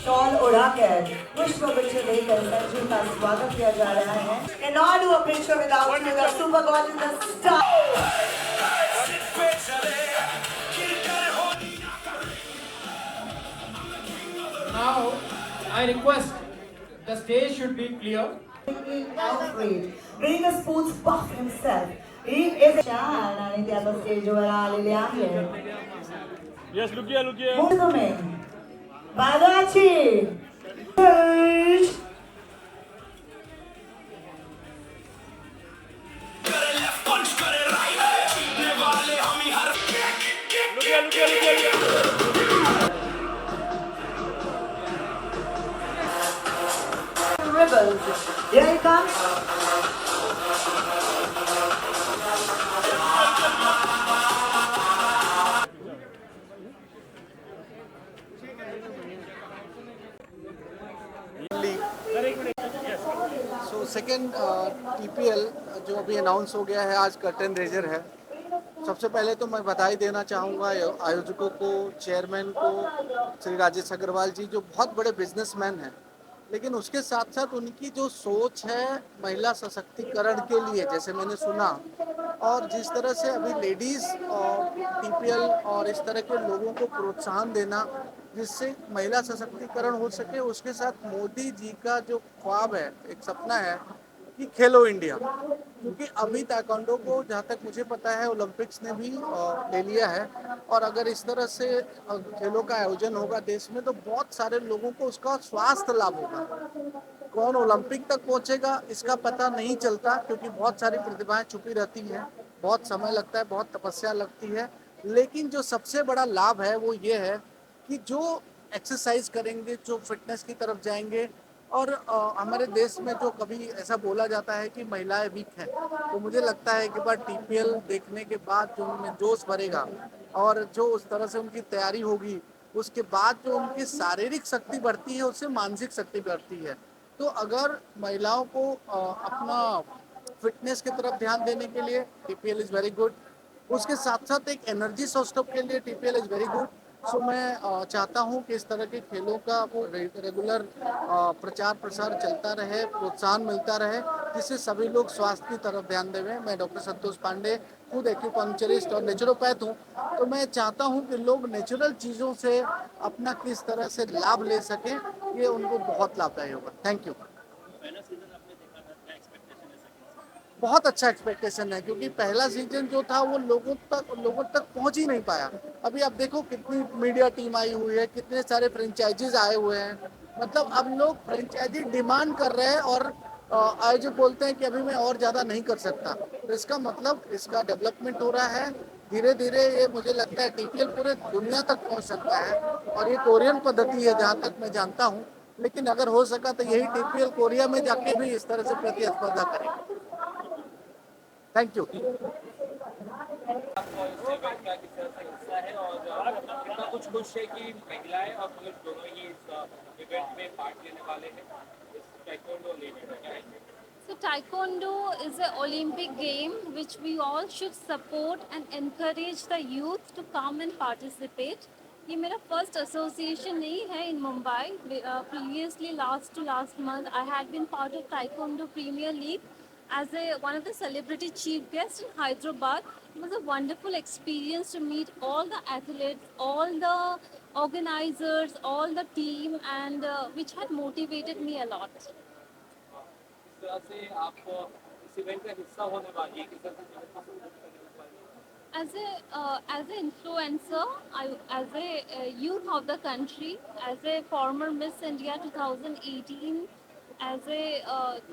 Shawl उड़ाकर पुष्प गुच्छ देकर संजू का स्वागत किया जा रहा है। Cannot do a picture without you, the super gorgeous star. Now, I request the stage should be clear. Alfred, being a sports buff himself, he is a child and the other stage over Lilian. Yes, look here, look here. Movement. Badachi. Ribbons. Here he comes. So second TPL जो अभी announce हो गया है, आज curtain raiser है। सबसे पहले तो मैं बधाई देना चाहूँगा आयोजकों को, चेयरमैन को, श्री राजेश अग्रवाल जी, जो बहुत बड़े बिजनेसमैन हैं, लेकिन उसके साथ साथ उनकी जो सोच है महिला सशक्तिकरण के लिए, जैसे मैंने सुना, और जिस तरह से अभी लेडीज़ और टीपीएल और इस तरह के लोगों को प्रोत्साहन देना जिससे महिला सशक्तिकरण हो सके, उसके साथ मोदी जी का जो ख्वाब है, एक सपना है कि खेलो इंडिया, क्योंकि अभी ताइक्वांडो को जहाँ तक मुझे पता है ओलंपिक्स ने भी ले लिया है, और अगर इस तरह से खेलों का आयोजन होगा देश में तो बहुत सारे लोगों को उसका स्वास्थ्य लाभ होगा। कौन ओलंपिक तक पहुंचेगा इसका पता नहीं चलता, क्योंकि बहुत सारी प्रतिभाएं छुपी रहती हैं, बहुत समय लगता है, बहुत तपस्या लगती है, लेकिन जो सबसे बड़ा लाभ है वो ये है कि जो एक्सरसाइज करेंगे, जो फिटनेस की तरफ जाएंगे, और हमारे देश में जो कभी ऐसा बोला जाता है कि महिलाएं वीक हैं, तो मुझे लगता है कि बार टीपीएल देखने के बाद जो उनमें जोश भरेगा और जो उस तरह से उनकी तैयारी होगी, उसके बाद जो उनकी शारीरिक शक्ति बढ़ती है उससे मानसिक शक्ति बढ़ती है। तो अगर महिलाओं को अपना फिटनेस की तरफ ध्यान देने के लिए टीपीएल इज़ वेरी गुड, उसके साथ साथ एक एनर्जी सोर्स के लिए टीपीएल इज़ वेरी गुड। सो मैं चाहता हूं कि इस तरह के खेलों का रेगुलर प्रचार प्रसार चलता रहे, प्रोत्साहन मिलता रहे, जिससे सभी लोग स्वास्थ्य की तरफ ध्यान देवें। मैं डॉक्टर संतोष पांडे, खुद एक्यूपंक्चरिस्ट और नेचुरोपैथ हूँ, तो मैं चाहता हूँ कि लोग नेचुरल चीज़ों से अपना किस तरह से लाभ ले सकें, ये उनको बहुत लाभदायी होगा। Thank you. बहुत अच्छा एक्सपेक्टेशन है, क्योंकि पहला सीजन जो था वो लोगों तक पहुंच ही नहीं पाया। अभी आप देखो कितनी मीडिया टीम आई हुई है, कितने सारे फ्रेंचाइजीज आए हुए हैं, मतलब अब लोग फ्रेंचाइजी डिमांड कर रहे हैं, और आयोजक बोलते हैं कि अभी मैं और ज़्यादा नहीं कर सकता। तो इसका मतलब इसका डेवलपमेंट हो रहा है धीरे धीरे। ये मुझे लगता है टीपीएल पूरे दुनिया तक पहुँच सकता है, और ये कोरियन पद्धति है जहाँ तक मैं जानता हूँ, लेकिन अगर हो सका तो यही टीपीएल कोरिया में जाके भी इस तरह से प्रतिस्पर्धा करें। Thank you. कितना कुछ खुश है कि महिलाएं और पुरुष दोनों ही इस इवेंट में पार्ट लेने वाले हैं, इस ताइक्वांडो लेने में क्या है? So Taekwondo is an Olympic game which we all should support and encourage the youth to come and participate. ये मेरा फर्स्ट एसोसिएशन नहीं है in Mumbai. Previously last month I had been part of Taekwondo Premier League as one of the celebrity chief guests in Hyderabad. It was a wonderful experience to meet all the athletes, all the organizers, all the team, and which had motivated me a lot. इस तरह से आप इस event का हिस्सा होने वाली है, किस तरह से As an influencer, as a youth of the country, as a former Miss India 2018, as a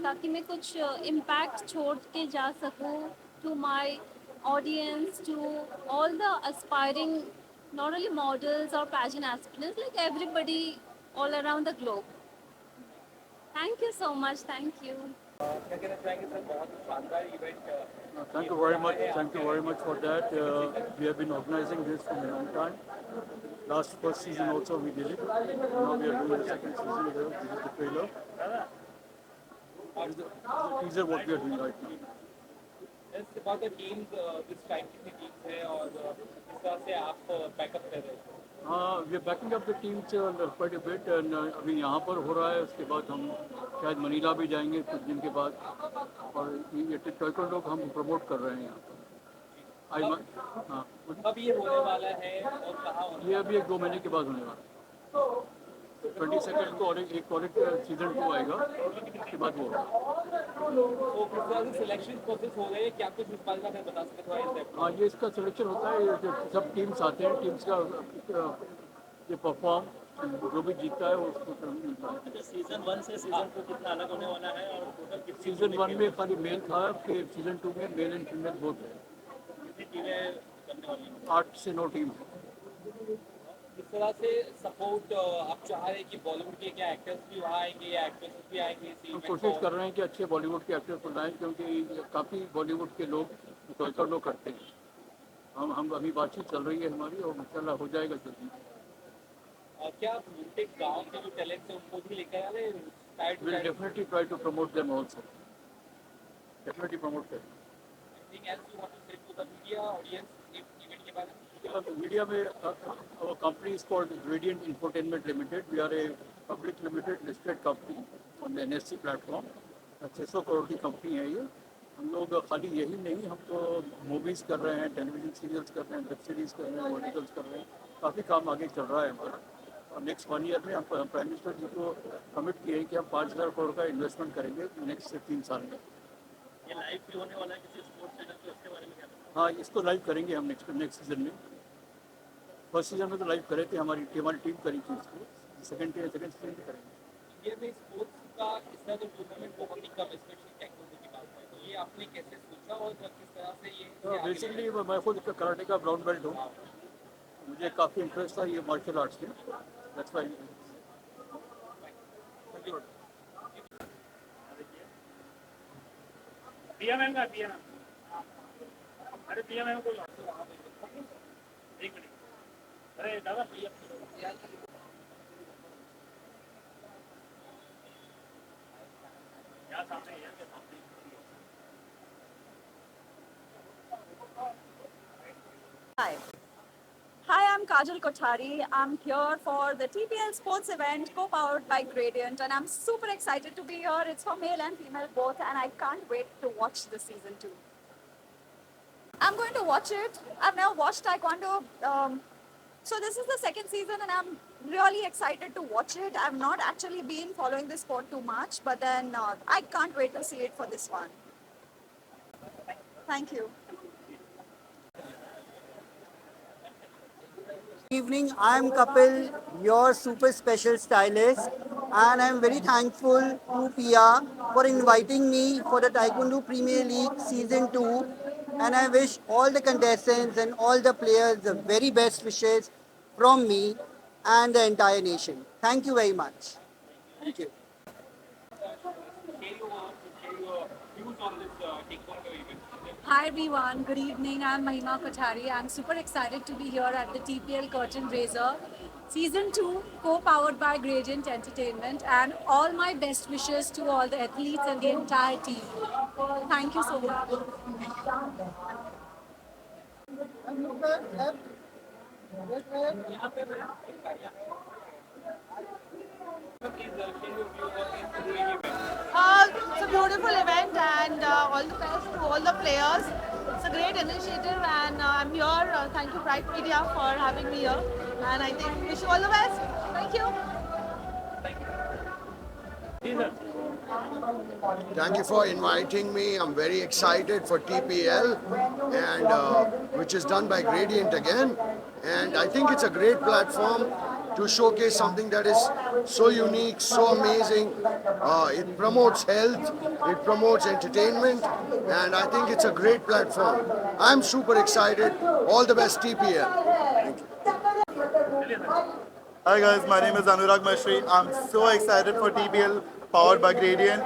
ताकि मैं कुछ impact छोड़ के जा सकूँ to my audience, to all the aspiring, not only models or pageant aspirants, like everybody all around the globe. Thank you so much. Thank you. क्या कहना चाहेंगे सर, बहुत ही शानदार event Thank you very much. Thank you very much for that. We have been organizing this for a long time. Last first season also we did it. Now we are doing the second season. This is the trailer. This is the teaser what we are doing right now. It's about the teams, this type की teams है और इस तरह से आप backup कर रहे हैं. We are backing up the teams quite a bit. And अभी यहाँ पर हो रहा है. उसके बाद हम शायद मनीला भी जाएंगे कुछ दिन के बाद. और ये taekwondo को हम प्रमोट कर रहे हैं यहाँ पर. हाँ, कब ये होने वाला है और कहाँ होने ये अभी 1-2 महीने के बाद होने वाला है. 22 को और एक सीजन 2 आएगा. उसके बाद वो होगा. तो किस तरह से सिलेक्शन प्रोसेस हो रहे हैं, क्या कुछ इस बारे में हमें बता सकते हैं? हाँ, ये इसका सिलेक्शन होता है. ये सब टीम्स आते हैं. टीम्स का ये परफॉर्म जो भी जीतता है उसको मिलता है. सीजन 1 से सीजन 2 कितना अलग होने वाला है और टोटल कितनी सीजन 1 में खाली मेल था. फिर सीजन 2 में मेल एंड फीमेल बोथ है. टीमें करने वाली हैं? 8 से 9 टीम है. इस तरह से सपोर्ट आप चाह रहे हैं कि बॉलीवुड के क्या एक्टर्स भी वहाँ आएंगे या एक्ट्रेसेस भी आएंगे इस हम इवेंट कोशिश को? कर रहे हैं कि अच्छे बॉलीवुड के एक्टर्स को लाएं, क्योंकि काफ़ी बॉलीवुड के लोग taekwondo करते हैं. हम अभी बातचीत चल रही है हमारी और इंशाल्लाह हो जाएगा जल्दी. और क्या आप उनके गाँव के जो टैलेंट्स हैं उनको भी लेकर आ रहे हैं? We'll definitely try to promote them also. Definitely promote them. Anything else you want to say to the media audience event के बारे में? Media में our company is called Radiant Infotainment Limited. We are a public limited listed company on the NSE platform. 600 crore की company है ये. हम लोग खाली यही नहीं, हम तो मूवीज़ कर रहे हैं, टेलीविजन सीरियल्स कर रहे हैं, वेब सीरीज़ कर रहे हैं, आर्टिकल्स कर रहे हैं. काफ़ी काम आगे चल रहा है हमारा. और नेक्स्ट 1 ईयर में हम प्राइम मिनिस्टर जी को कमिट किए हैं कि हम 5,000 करोड़ का इन्वेस्टमेंट करेंगे नेक्स्ट 3 साल में. ये लाइव भी होने वाला है किसी स्पोर्ट्स चैनल पे, उसके बारे में क्या बताएं? हाँ, इसको लाइव करेंगे हम नेक्स्ट सीजन में. फर्स्ट सीजन में तो लाइव करे थे, हमारी टीम करी थी इसको. सेकंड सीजन भी करेंगे. इंडिया में स्पोर्ट्स का इस तरह का टूर्नामेंट बहुत ही कम, स्पेशली टेक्नोलॉजी की बात है, तो ये आपने कैसे सोचा और किस तरह से ये बेसिकली मैं खुद कराटे का ब्राउन बेल्ट हूँ. मुझे काफ़ी इंटरेस्ट था ये मार्शल आर्ट्स में. That's why. पिया मैम का पिया मैम, अरे पिया मैम को एक मिनट, अरे दादा पिया क्या सामने है? Hi. Hi, I'm Kajal Kothari. I'm here for the TPL sports event co-powered by Gradient, and I'm super excited to be here. It's for male and female both, and I can't wait to watch the season 2. I'm going to watch it. I've never watched Taekwondo, so this is the second season, and I'm really excited to watch it. I've not actually been following this sport too much, but then I can't wait to see it for this one. Thank you. Evening, I'm Kapil, your super special stylist, and I'm very thankful to Pia for inviting me for the Taekwondo Premier League Season 2, and I wish all the contestants and all the players the very best wishes from me and the entire nation. Thank you very much. Thank you. views on this taekwondo event. Hi everyone, good evening. I'm Mahima Kothari. I'm super excited to be here at the TPL Curtain Raiser Season 2, co-powered by Gradient Entertainment, and all my best wishes to all the athletes and the entire team. Thank you so much. It's a beautiful event, and all the best to all the players. It's a great initiative, and I'm here. Thank you, Pride Media, for having me here. And I think wish you all the best. Thank you. जी sir. Thank you for inviting me. I'm very excited for TPL, and which is done by Gradient again. And I think it's a great platform to showcase something that is so unique, so amazing. It promotes health, it promotes entertainment, and I think it's a great platform. I'm super excited. All the best, TPL. Hi guys, my name is Anurag Mashri. I'm so excited for TPL powered by Gradient.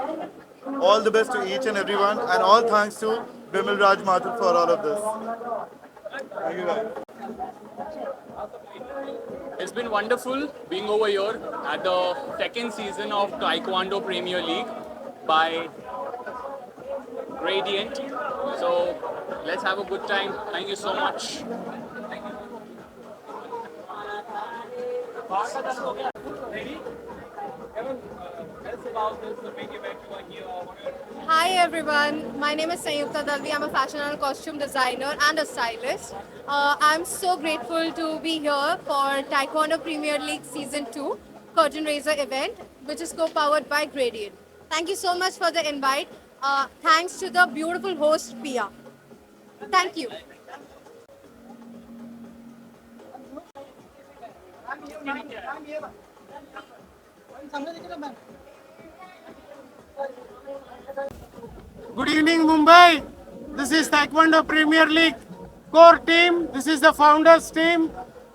All the best to each and everyone, and all thanks to Vimal Raj Mathur for all of this. Thank you guys. It's been wonderful being over here at the second season of Taekwondo Premier League by Gradient. So let's have a good time. Thank you so much. Ready? Kevin, tell us about this, the big event you are here. Hi everyone, my name is Sanyukta Dalvi. I'm a fashion and costume designer and a stylist. I'm so grateful to be here for Taekwondo Premier League Season 2 Curtain Raiser event, which is co-powered by Gradient. Thank you so much for the invite. Thanks to the beautiful host, Pia. Thank you. Good evening, Mumbai. This is Taekwondo Premier League core team. This is the founders team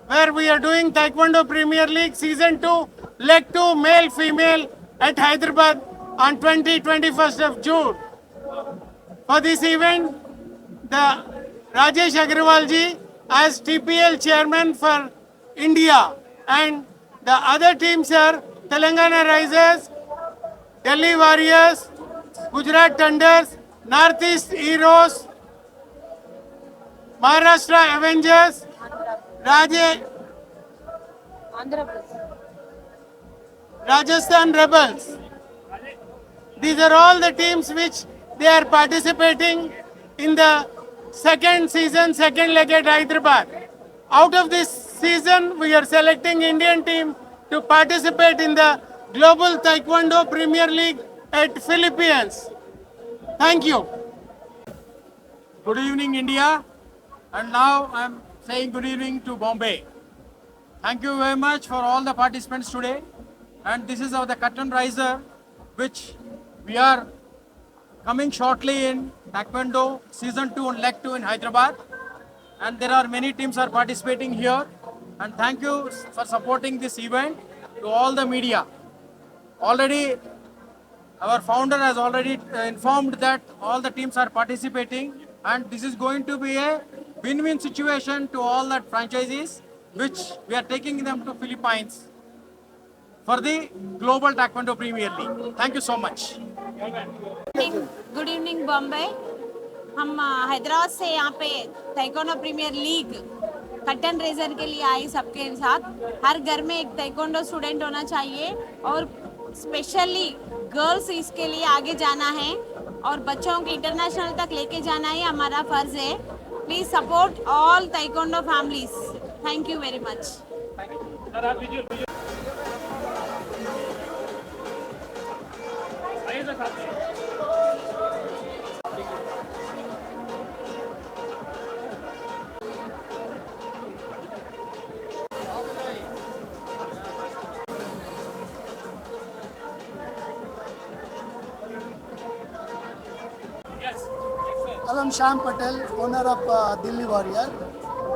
where we are doing Taekwondo Premier League Season 2, Leg 2, male-female at Hyderabad on 21st of June. For this event, the Rajesh Agrawal ji as TPL chairman for India, and the other teams are Telangana Risers, Delhi Warriors, Gujarat Thunders, Northeast Heroes, Maharashtra Avengers, Rajasthan Rebels. These are all the teams which they are participating in the second season, second leg at Hyderabad. Out of this season, we are selecting Indian team to participate in the Global Taekwondo Premier League at Philippines. Thank you. Good evening, India. And now I'm saying good evening to Bombay. Thank you very much for all the participants today. And this is the curtain raiser, which we are coming shortly in Taekwondo Season 2 and Leg 2 in Hyderabad. And there are many teams are participating here. And thank you for supporting this event to all the media. Already, our founder has already informed that all the teams are participating, and this is going to be a win-win situation to all the franchises, which we are taking them to Philippines for the Global Taekwondo Premier League. Thank you so much. Good evening Bombay. हम हैदराबाद से यहाँ पे taekwondo premier league curtain raiser के लिए आई सबके साथ. हर घर में एक ताइक्वांडो स्टूडेंट होना चाहिए और स्पेशली गर्ल्स इसके लिए आगे जाना है और बच्चों को इंटरनेशनल तक लेके जाना है, हमारा फर्ज है. Please support all taekwondo families. Thank you very much. I'm Shyam Patel, owner of Delhi warrior.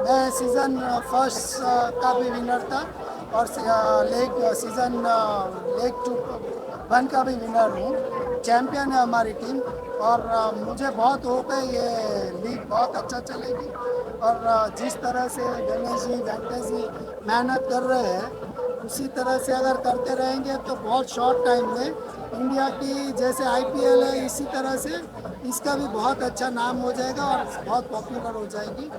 मैं सीज़न फर्स्ट का भी विनर था और सीज़न लेग 1 का भी विनर हूँ. चैम्पियन है हमारी टीम और मुझे बहुत होप है ये लीग बहुत अच्छा चलेगी. और जिस तरह से गणेश जी वेंकटेश जी मेहनत कर रहे हैं, उसी तरह से अगर करते रहेंगे तो बहुत शॉर्ट टाइम में इंडिया की जैसे IPL है, इसी तरह से इसका भी बहुत अच्छा नाम हो जाएगा और बहुत पॉपुलर हो जाएगी.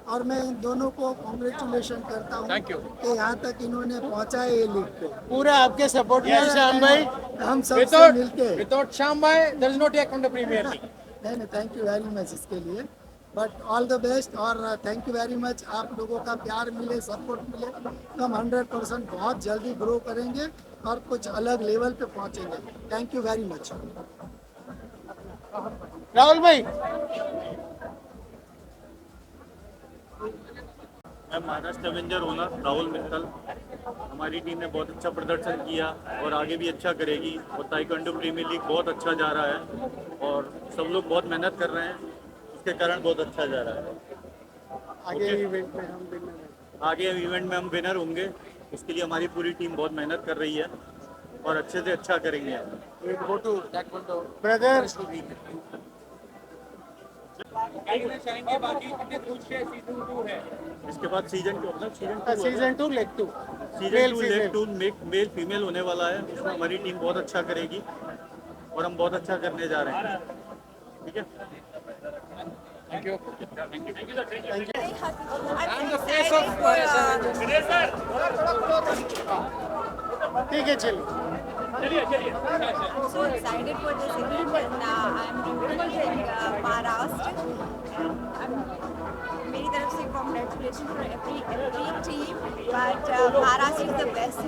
और मैं इन दोनों को कॉन्ग्रेचुलेशन करता हूँ कि यहाँ तक इन्होंने पहुँचा है ये लीग को. पूरा आपके सपोर्ट में श्याम भाई. हम सब मिलके. Without Shyam भाई, there is no Taekwondo Premier League. नहीं, थैंक यू वेरी मच इसके लिए. बट ऑल द बेस्ट और थैंक यू वेरी मच. आप लोगों का प्यार मिले, सपोर्ट मिले तो हम 100% बहुत जल्दी ग्रो करेंगे और कुछ अलग लेवल पे पहुंचेंगे। Thank you very much. Rahul भाई। मैं महाराष्ट्र एवेंजर ओनर राहुल मित्तल। हमारी टीम ने बहुत अच्छा प्रदर्शन किया और आगे भी अच्छा करेगी और ताइक्वांडो प्रीमियर लीग बहुत अच्छा जा रहा है और सब लोग बहुत मेहनत कर रहे हैं, उसके कारण बहुत अच्छा जा रहा है। आगे इवेंट में हम विनर होंगे, उसके लिए हमारी पूरी टीम बहुत मेहनत कर रही है और अच्छे से अच्छा करेंगे। ब्रदर चाहेंगे बाकी कितने खुश है सीजन 2 है। इसके बाद season 2 season 2 leg 2 male female होने वाला है, उसमें हमारी टीम बहुत अच्छा करेगी और हम बहुत अच्छा करने जा रहे हैं। ठीक है, थैंक यू। ठीक है, चलिए। I'm so excited for this event and I'm representing Maharashtra. मेरी तरफ से congratulations for every team, but Maharashtra is the best.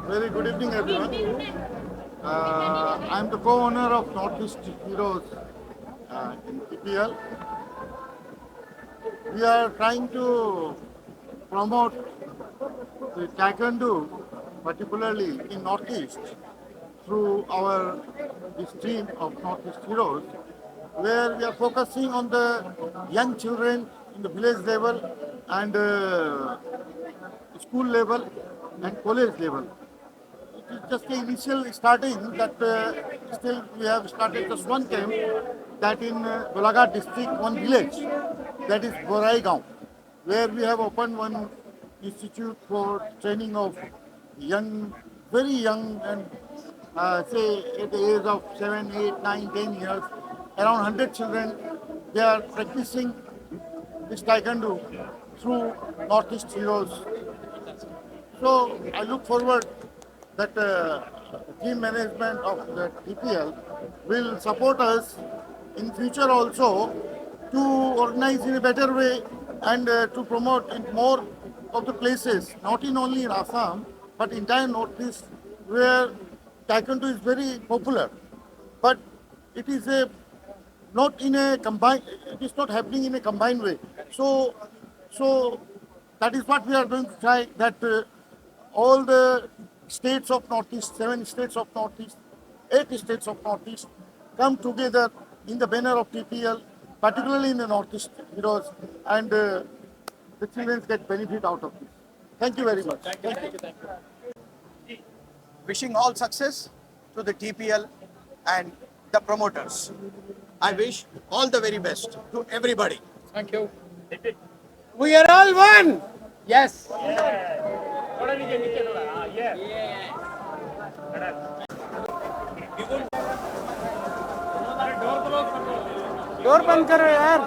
Very good evening, everyone. I am the co-owner of Northeast Heroes in TPL. We are trying to promote the Taekwondo, particularly in Northeast, through this team of Northeast Heroes, where we are focusing on the young children in the village level and school level and college level. It is just the initial starting that still we have started just one camp that in Golaghat district, one village, that is Boraigaon, where we have opened one institute for training of young, very young and say at the age of 7, 8, 9, 10 years, around 100 children, they are practicing this Taekwondo through Northeast Heroes. So I look forward that team management of the TPL will support us in future also to organize in a better way and to promote in more of the places, not in only in Assam, but entire Northeast, where Taekwondo is very popular. But it is not in a combined, it is not happening in a combined way. So that is what we are going to try, that all the states of Northeast, 7 states of Northeast, 8 states of Northeast come together in the banner of TPL, particularly in the Northeast Heroes, and the children get benefit out of this. Thank you very much. Thank you. Wishing all success to the TPL and the promoters. I wish all the very best to everybody. Thank you. We are all one. Yes. Door बंद करो यार।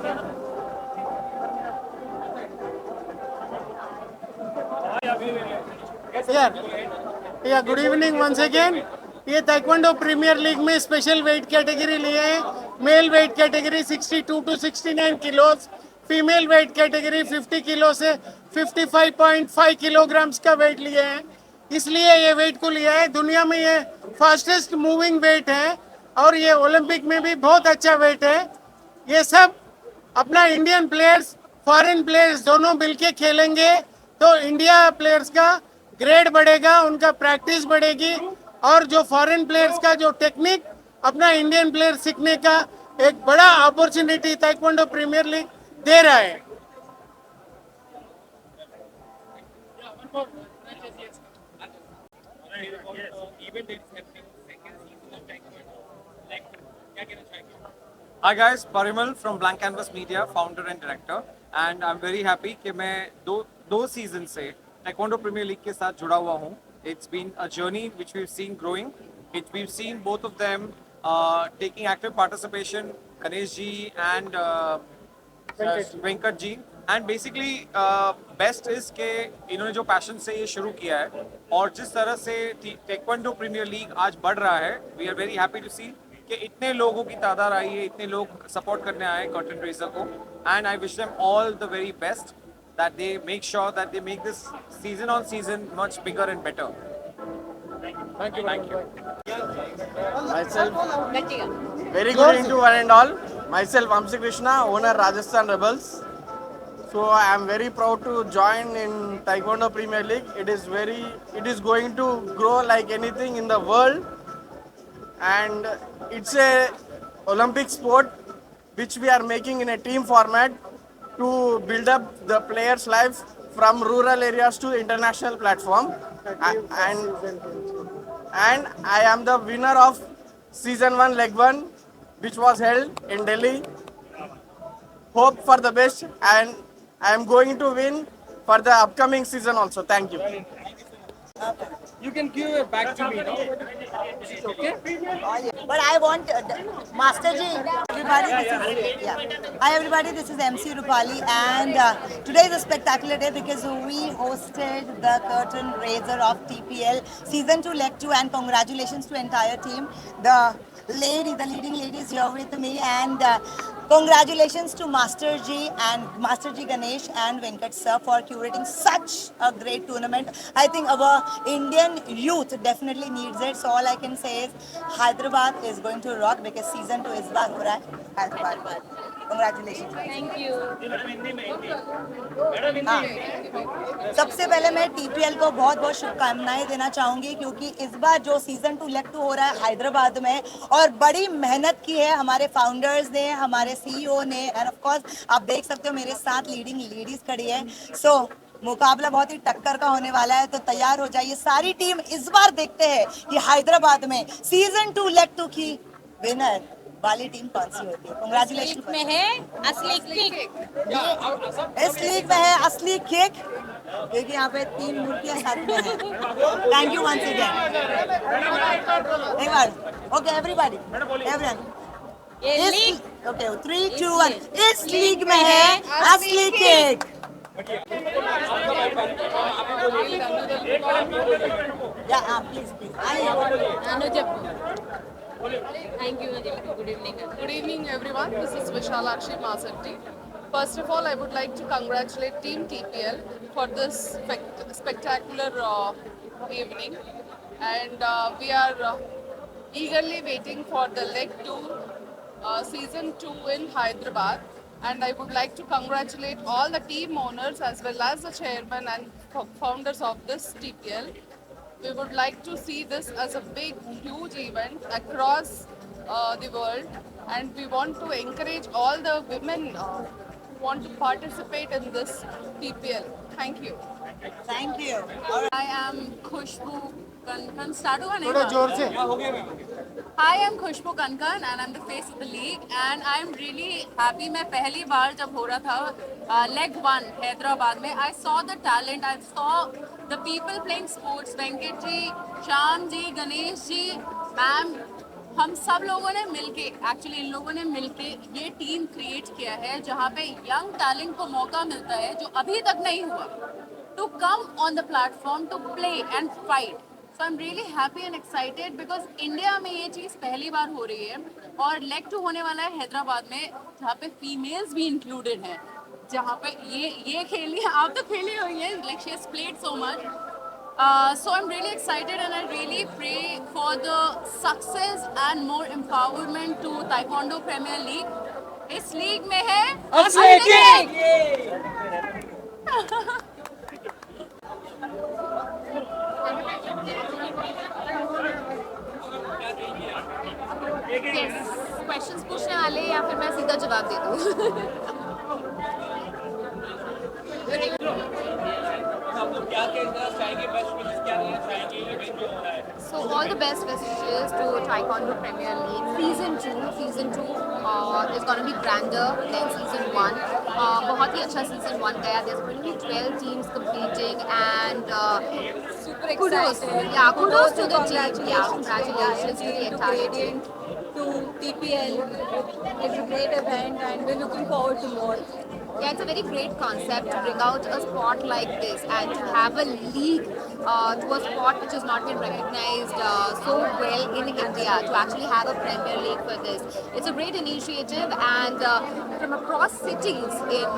Yeah, good evening once again. ये taekwondo premier league में special weight category लिए हैं। Male weight category 62 to 69 kilos, female weight category 50 kilo से 55.5 kilograms का wait लिए हैं। इसलिए ये वेट को लिया है। दुनिया में ये फास्टेस्ट मूविंग वेट है और ये ओलंपिक में भी बहुत अच्छा वेट है। ये सब अपना इंडियन प्लेयर्स, फॉरेन प्लेयर्स दोनों मिलके खेलेंगे तो इंडिया प्लेयर्स का ग्रेड बढ़ेगा, उनका प्रैक्टिस बढ़ेगी और जो फॉरेन प्लेयर्स का जो टेक्निक अपना इंडियन प्लेयर सीखने का एक बड़ा अपॉर्चुनिटी ताइक्वांडो प्रीमियर लीग दे रहा है। Hi guys, Parimal from Blank Canvas Media, founder and director, and I'm very happy कि मैं दो सीजन से Taekwondo Premier League के साथ जुड़ा हुआ हूँ। It's been a journey which we've seen growing. We've seen both of them taking active participation, Ganesh ji and Venkat ji. And basically best is कि इन्होंने जो passion से ये शुरू किया है और जिस तरह से Taekwondo Premier League आज बढ़ रहा है, we are very happy to see. कि इतने लोगों की तादाद आई है, इतने लोग सपोर्ट करने आए कर्टन रेजर को, and I wish them all the very best that they make sure that they make this season on season much bigger and better. Thank you. Myself, very good evening to one and all. Myself, Vamsi Krishna, owner Rajasthan Rebels. So I am very proud to join in Taekwondo Premier League. It is going to grow like anything in the world, and it's a Olympic sport which we are making in a team format to build up the players' life from rural areas to international platform. And I am the winner of season 1 leg 1, which was held in Delhi. Hope for the best, and I am going to win for the upcoming season also. Thank you. You can give it back to me, no? Okay? But I want Master Ji. Everybody, Hi everybody, this is MC Rupali, and today is a spectacular day because we hosted the curtain raiser of TPL Season 2 Leg 2, and congratulations to entire team. The leading lady is here with me, and congratulations to Master Ji and Master Ji Ganesh and Venkat sir for curating such a great tournament. I think our Indian youth definitely needs it. So all I can say is Hyderabad is going to rock because season 2 is back, right? Hyderabad. Congratulations. Thank you. सबसे पहले मैं TPL को बहुत बहुत शुभकामनाएं देना चाहूंगी, क्योंकि इस बार जो सीजन 2 लेग 2 हो रहा है हैदराबाद में, और बड़ी मेहनत की है हमारे फाउंडर्स ने, हमारे सीईओ ने, एंड ऑफ कोर्स आप देख सकते हो मेरे साथ लीडिंग लेडीज खड़ी है. सो मुकाबला बहुत ही टक्कर का होने वाला है, तो तैयार हो जाइए सारी टीम. इस बार देखते हैं कि हैदराबाद में सीजन 2 लेग 2 की विनर वाली टीम कौन सी होती है. कांग्रेचुलेशन में है असली किक. इस लीग में है असली किक, क्योंकि यहाँ पे 3 मूर्तियां साथ में हैं. Thank you once again. एक बार ओके एवरीबॉडी एवरीवन. ओके 3 2 1. इस लीग में है असली kick. Please Thank you. Good evening. Good evening, everyone. This is Vishalakshi Masanti. First of all, I would like to congratulate Team TPL for this spectacular evening, and we are eagerly waiting for the leg 2, season 2 in Hyderabad. And I would like to congratulate all the team owners as well as the chairman and founders of this TPL. We would like to see this as a big, huge event across the world, and we want to encourage all the women who want to participate in this TPL. Thank you. Thank you. I am Khushbu Kankan. थोड़ा जोर से. Hi, I'm Khushbu Kankan and I'm the face of the league, and I'm really happy. मैं पहली बार जब हो रहा था leg 1 Hyderabad में, I saw the talent, I saw the people playing sports. Venkat ji, Shyam ji, Ganesh ji, ma'am, हम सब लोगों ने मिलके, एक्चुअली इन लोगों ने मिलके ये टीम क्रिएट किया है जहाँ पे यंग टैलेंट को मौका मिलता है जो अभी तक नहीं हुआ, to come on the platform to play and fight. So I'm really happy and excited because India में ये चीज़ पहली बार हो रही है, और लेग 2 होने वाला है हैदराबाद में जहाँ पे फीमेल्स भी इंक्लूडेड हैं, जहाँ पे ये खेली, आप तो खेली हुई हैं, like she has played so much. So I'm really excited and I really pray for the success and more empowerment to Taekwondo Premier League. इस लीग में है असली किक. क्वेश्चंस पूछने वाले या फिर मैं सीधा जवाब दे दूँ? So all the best wishes to Taekwondo Premier League Season 2. Season 2 is going to be grander than Season 1. बहुत ही अच्छा Season 1 गया. There's going to be 12 teams competing, and super excited. Yeah, kudos to the team. Yeah, congratulations to the entire team. To TPL, it's a great event, and we're looking forward to more. Yeah, it's a very great concept to bring out a sport like this and to have a league to a sport which has not been recognized so well in India to actually have a Premier League for this. It's a great initiative, and from across cities in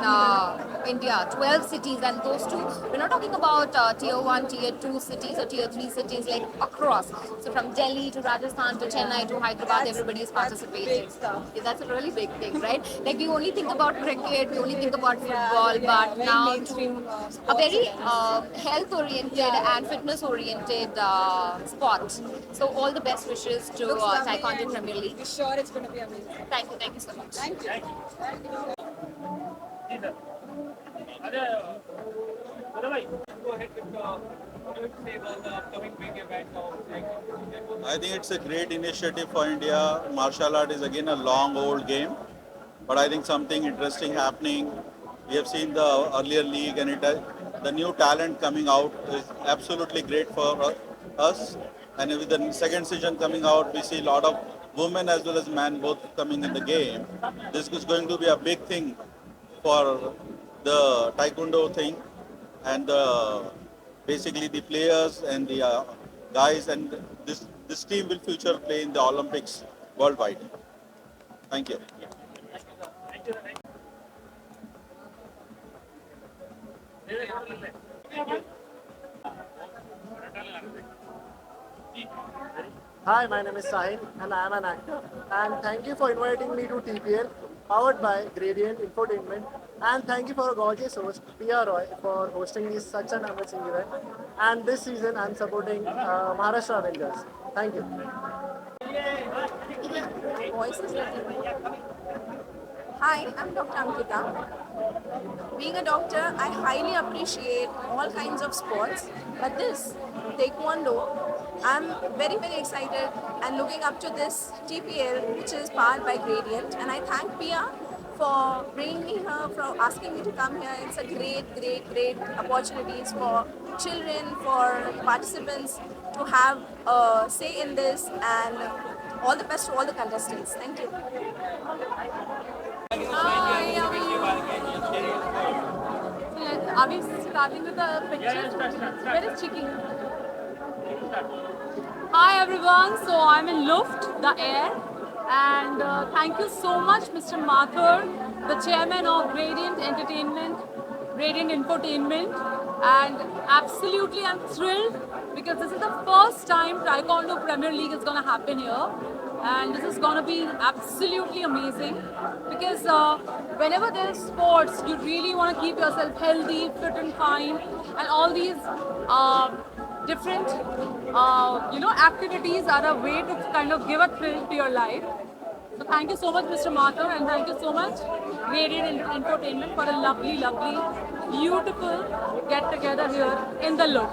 India, 12 cities, and those two, we're not talking about tier 1, tier 2 cities or tier 3 cities, like across. So from Delhi to Rajasthan to Chennai to Hyderabad, everybody is participating. Yeah, that's a really big thing, right? Like we only think about cricket, we only think about football, but now to a very health-oriented and fitness-oriented sport. So all the best wishes to Taekwondo Premier League. We're sure it's going to be amazing. Thank you so much. Thank you. Go ahead with what do you say about the upcoming big event of Taekwondo? I think it's a great initiative for India. Martial art is again a long old game, but I think something interesting happening. We have seen the earlier league, and the new talent coming out is absolutely great for us. And with the second season coming out, we see a lot of women as well as men both coming in the game. This is going to be a big thing for the Taekwondo thing, and basically the players and the guys, and this team will future play in the Olympics worldwide. Thank you. Hi, my name is Sahil and I am an actor. And thank you for inviting me to TPL, powered by Gradient Infotainment. And thank you for a gorgeous host, Pia Roy, for hosting this such an amazing event. And this season, I'm supporting Maharashtra Rangers. Thank you. Hi, I'm Dr. Ankita. Being a doctor, I highly appreciate all kinds of sports, but this, Taekwondo, I'm very, very excited and looking up to this TPL, which is powered by Gradient. And I thank Pia for bringing me here, for asking me to come here. It's a great opportunities for children, for participants to have a say in this, and all the best to all the contestants. Thank you. Are we starting with the picture? Where is Chiki? Hi everyone, so I'm in Luft, the air, and thank you so much Mr. Mathur, the chairman of Gradient Entertainment, Gradient Infotainment, and absolutely I'm thrilled because this is the first time Taekwondo Premier League is going to happen here, and this is going to be absolutely amazing because whenever there's sports, you really want to keep yourself healthy, fit and fine, and all these different activities are a way to kind of give a thrill to your life. So thank you so much Mr. Mathur, and thank you so much Gradient Infotainment for a lovely, beautiful get together here in the Look.